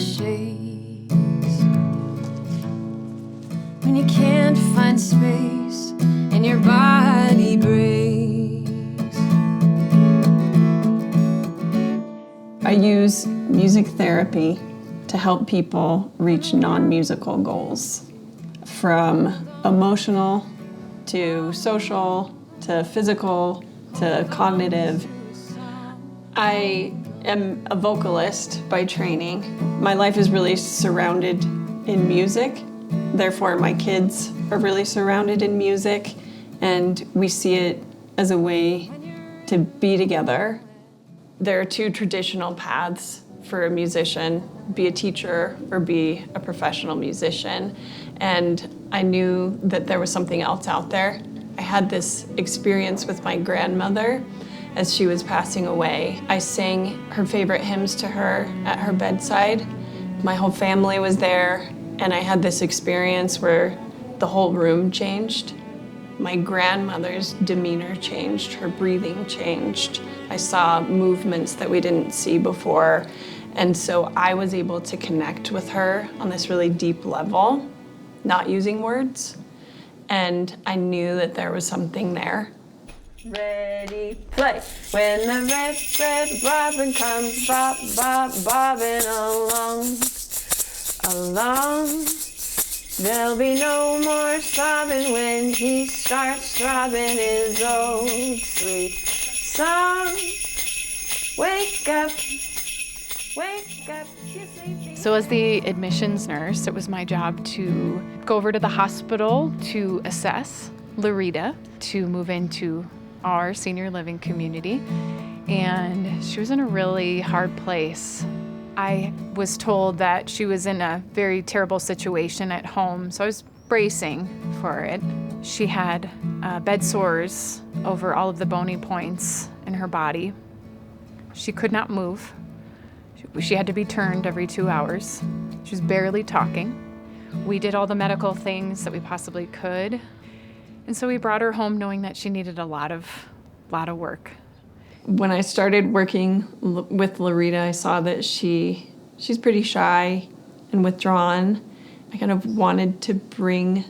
shakes when you can't find space and your body breaks. I use music therapy to help people reach non-musical goals, from emotional to social to physical to cognitive. I am a vocalist by training. My life is really surrounded in music. Therefore, my kids are really surrounded in music, and we see it as a way to be together. There are two traditional paths for a musician: be a teacher or be a professional musician. And I knew that there was something else out there. I had this experience with my grandmother as she was passing away. I sang her favorite hymns to her at her bedside. My whole family was there, and I had this experience where the whole room changed. My grandmother's demeanor changed, her breathing changed. I saw movements that we didn't see before. And so I was able to connect with her on this really deep level, not using words. And I knew that there was something there. Ready, play. When the red, red robin comes bobbing along. There'll be no more sobbing when he starts throbbing his old sweet song. Wake up, you sleepy. So as the admissions nurse, it was my job to go over to the hospital to assess Larita to move into our senior living community. And she was in a really hard place. I was told that she was in a very terrible situation at home, so I was bracing for it. She had bed sores over all of the bony points in her body. She could not move. She had to be turned every 2 hours. She was barely talking. We did all the medical things that we possibly could. And so we brought her home knowing that she needed a lot of work. When I started working with Larita, I saw that she's pretty shy and withdrawn. I kind of wanted to bring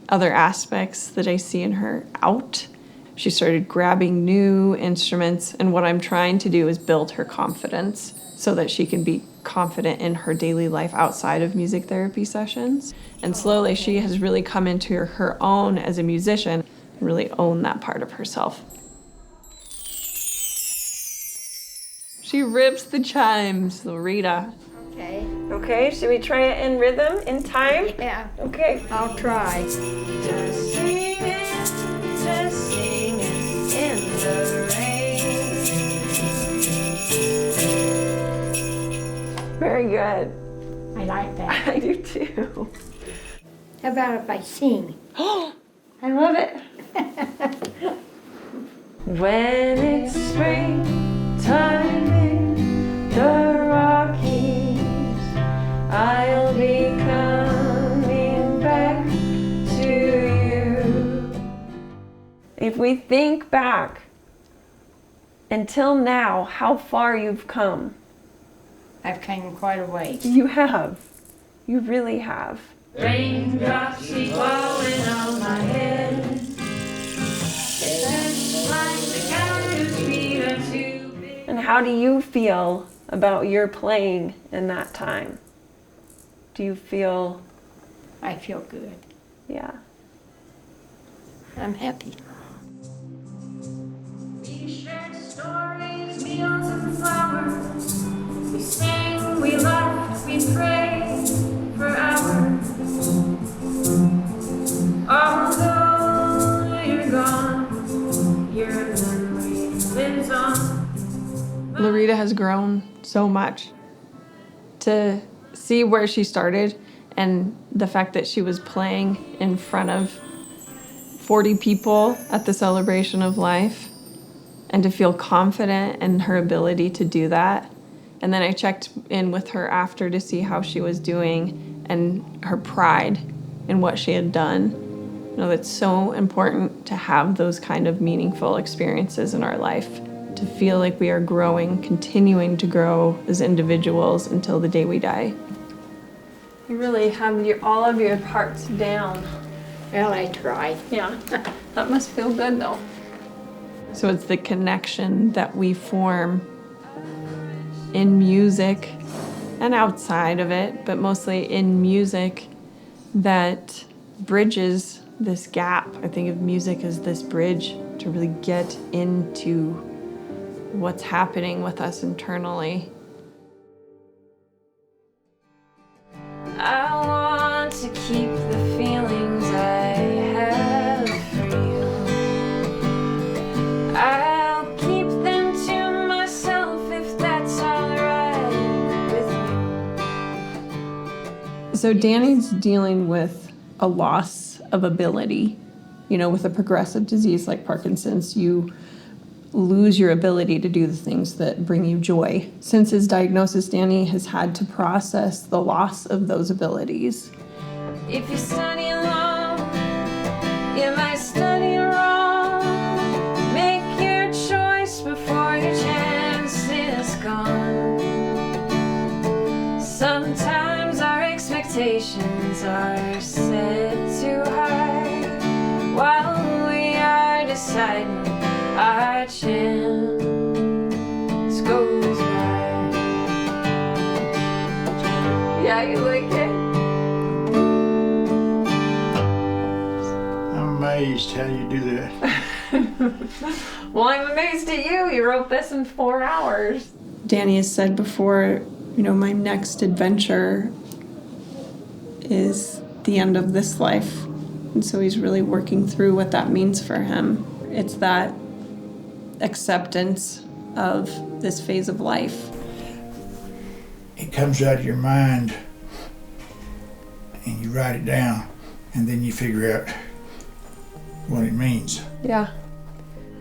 other aspects that I see in her out. She started grabbing new instruments, and what I'm trying to do is build her confidence so that she can be confident in her daily life outside of music therapy sessions. And slowly she has really come into her own as a musician and really own that part of herself. She rips the chimes, Larita. Okay. Okay, should we try it in rhythm, in time? Yeah. Okay. I'll try. Just sing it in the rain. Very good. I like that. I do too. How about if I sing? I love it. When it's springtime in the Rockies, I'll be coming back to you. If we think back until now, how far you've come. I've come quite a ways. You have. You really have. Raindrops keep falling on my head. It's like the cactus feet are too big. And how do you feel about your playing in that time? Do you feel, I feel good. yeah. I'm happy. We shared stories, meals and flowers. We sang, we laughed, we prayed for hours. Although you're gone, your memory lives on. Larita has grown so much. To see where she started and the fact that she was playing in front of 40 people at the celebration of life, and to feel confident in her ability to do that. And then I checked in with her after to see how she was doing and her pride in what she had done. You know, it's so important to have those kind of meaningful experiences in our life to feel like we are growing, continuing to grow as individuals until the day we die. You really have all of your parts down. Well, I tried. Yeah, that must feel good though. So it's the connection that we form in music and outside of it, but mostly in music, that bridges this gap. I think of music as this bridge to really get into what's happening with us internally. I want to keep the feelings I have for you. I'll keep them to myself if that's alright with you. So Danny's dealing with a loss of ability. You know, with a progressive disease like Parkinson's, you lose your ability to do the things that bring you joy. Since his diagnosis, Danny has had to process the loss of those abilities. If you study alone, you might study wrong. Make your choice before your chance is gone. Sometimes our expectations are set too high while we are deciding our chance goes by. Yeah, you like it? I'm amazed how you do that. Well, I'm amazed at you. You wrote this in 4 hours. Danny has said before, you know, my next adventure is the end of this life. And so he's really working through what that means for him. It's that acceptance of this phase of life. It comes out of your mind and you write it down and then you figure out what it means. Yeah.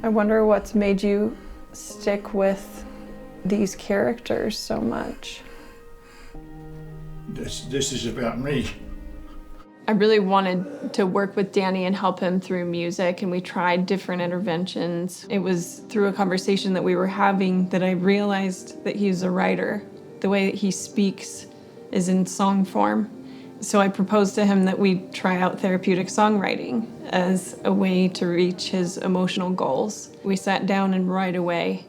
I wonder what's made you stick with these characters so much. This is about me. I really wanted to work with Danny and help him through music, and we tried different interventions. It was through a conversation that we were having that I realized that he's a writer. The way that he speaks is in song form. So I proposed to him that we try out therapeutic songwriting as a way to reach his emotional goals. We sat down and right away.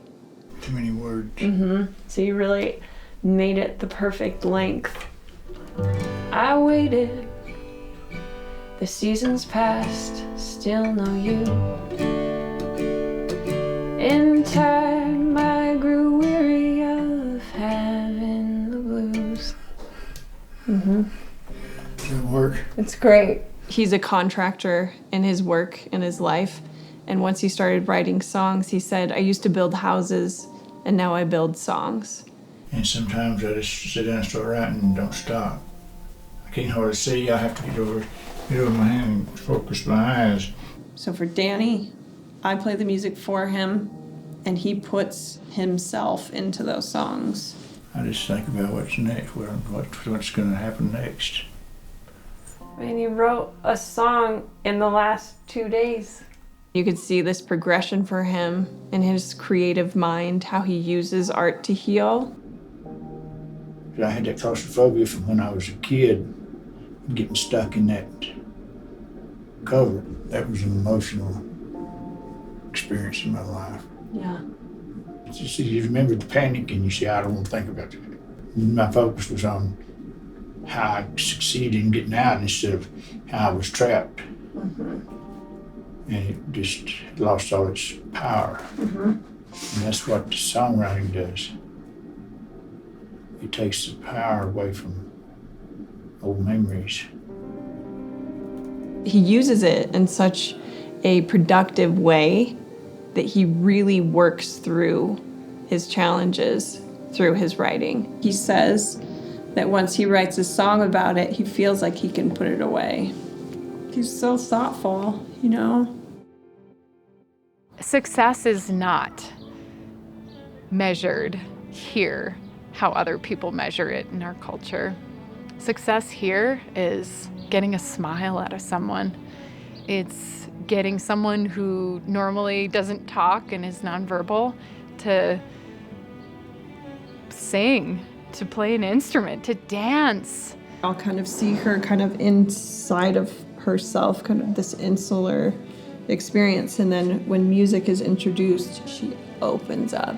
Too many words. So you really made it the perfect length. I waited. The seasons passed, still no you. In time, I grew weary of having the blues. Does it work? It's great. He's a contractor in his work, in his life. And once he started writing songs, he said, I used to build houses, and now I build songs. And sometimes I just sit down and start writing and don't stop. I can't hardly see. I have to get over my hand and focus my eyes. So for Danny, I play the music for him, and he puts himself into those songs. I just think about what's next, what's going to happen next. And he wrote a song in the last 2 days. You could see this progression for him in his creative mind, how he uses art to heal. I had that claustrophobia from when I was a kid, getting stuck in that cover. That was an emotional experience in my life. Yeah. You remember the panic and you say, I don't want to think about it. My focus was on how I succeeded in getting out instead of how I was trapped. And it just lost all its power. And that's what the songwriting does. It takes the power away from old memories. He uses it in such a productive way that he really works through his challenges through his writing. He says that once he writes a song about it, he feels like he can put it away. He's so thoughtful, you know? Success is not measured here how other people measure it in our culture. Success here is getting a smile out of someone. It's getting someone who normally doesn't talk and is nonverbal to sing, to play an instrument, to dance. I'll kind of see her kind of inside of herself, kind of this insular experience. And then when music is introduced, she opens up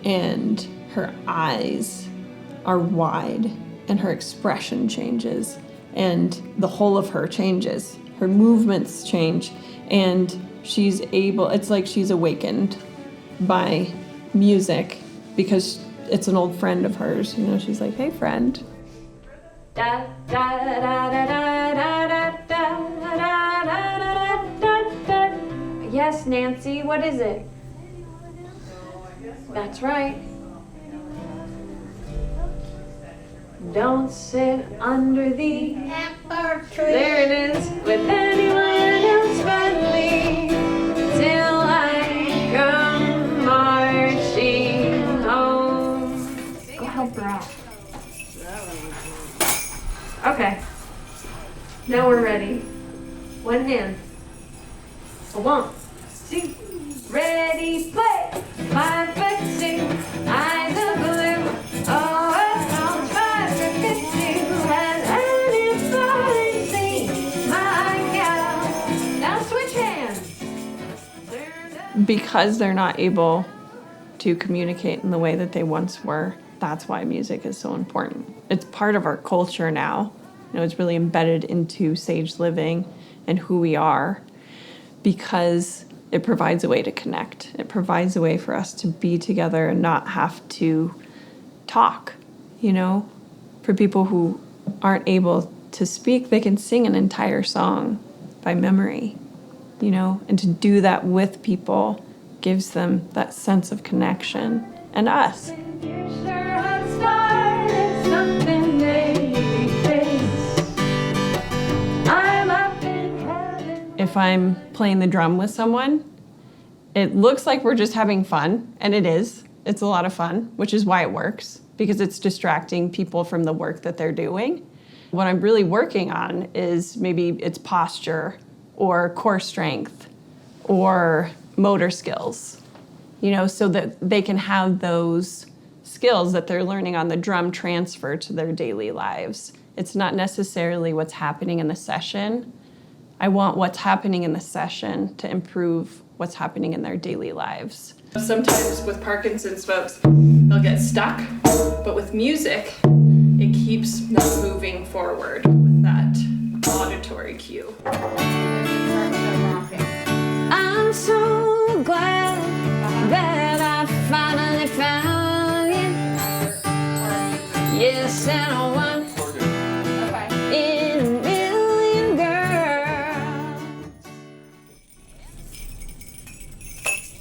and her eyes are wide and her expression changes and the whole of her changes. Her movements change and she's able, it's like she's awakened by music because it's an old friend of hers. You know, she's like, hey, friend. Da da da da da da da da da da da. Yes, Nancy, what is it? That's right. Don't sit under the apple tree. There it is. With anyone else but me. Till I come marching home. Go help her out. Okay. Now we're ready. One hand. A 1, 2, ready, play. 5 foot 6, eyes of blue. Oh, it sounds 5 foot 52. Has anybody seen my gal? Now switch hands. Because they're not able to communicate in the way that they once were, that's why music is so important. It's part of our culture now. You know, it's really embedded into Sage living and who we are because it provides a way to connect. It provides a way for us to be together and not have to talk, you know? For people who aren't able to speak, they can sing an entire song by memory, you know? And to do that with people gives them that sense of connection. And us. You sure have started something, baby face. I'm up in heaven. If I'm playing the drum with someone, it looks like we're just having fun, and it is. It's a lot of fun, which is why it works, because it's distracting people from the work that they're doing. What I'm really working on is maybe it's posture or core strength or motor skills, you know, so that they can have those skills that they're learning on the drum transfer to their daily lives. It's not necessarily what's happening in the session. I want what's happening in the session to improve what's happening in their daily lives. Sometimes with Parkinson's folks, they'll get stuck, but with music, it keeps them moving forward with that auditory cue. I'm so glad that I finally found you. Yes, and I want in a million girls.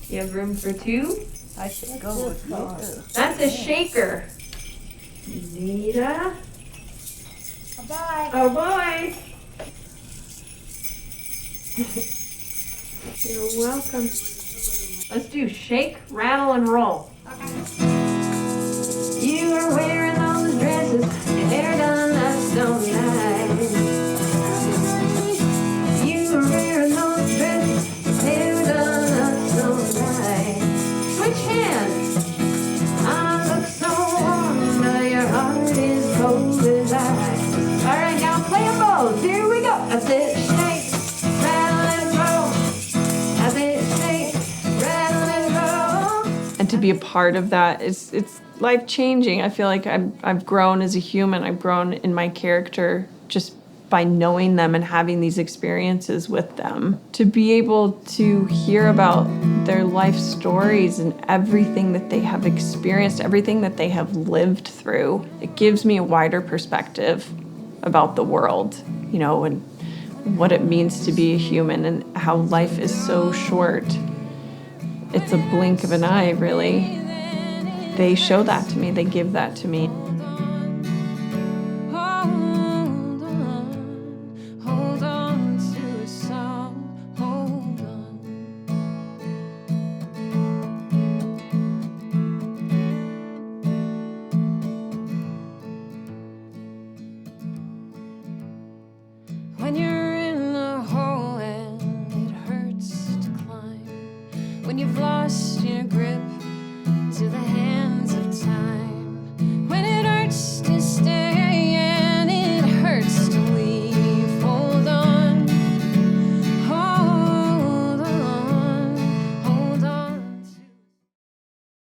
You have room for 2? I should go with those. That's a shaker. Nita. Bye. Oh boy. You're welcome. Let's do shake, rattle, and roll. You are wearing those dresses, your hair done up so nice. You are wearing those dresses, your hair done up so nice. Switch hands. I look so warm, but your heart is cold as ice. All right, now play them both. Here we go. That's it. Shake, rattle, and roll. That's it. Shake, rattle, and roll. And to be a part of that it's life-changing. I feel like I've grown as a human. I've grown in my character just by knowing them and having these experiences with them. To be able to hear about their life stories and everything that they have experienced, everything that they have lived through, it gives me a wider perspective about the world, you know, and what it means to be a human and how life is so short. It's a blink of an eye, really. They show that to me. They give that to me. Hold on to a song, hold on. When you're in a hole and it hurts to climb, when you've lost your grip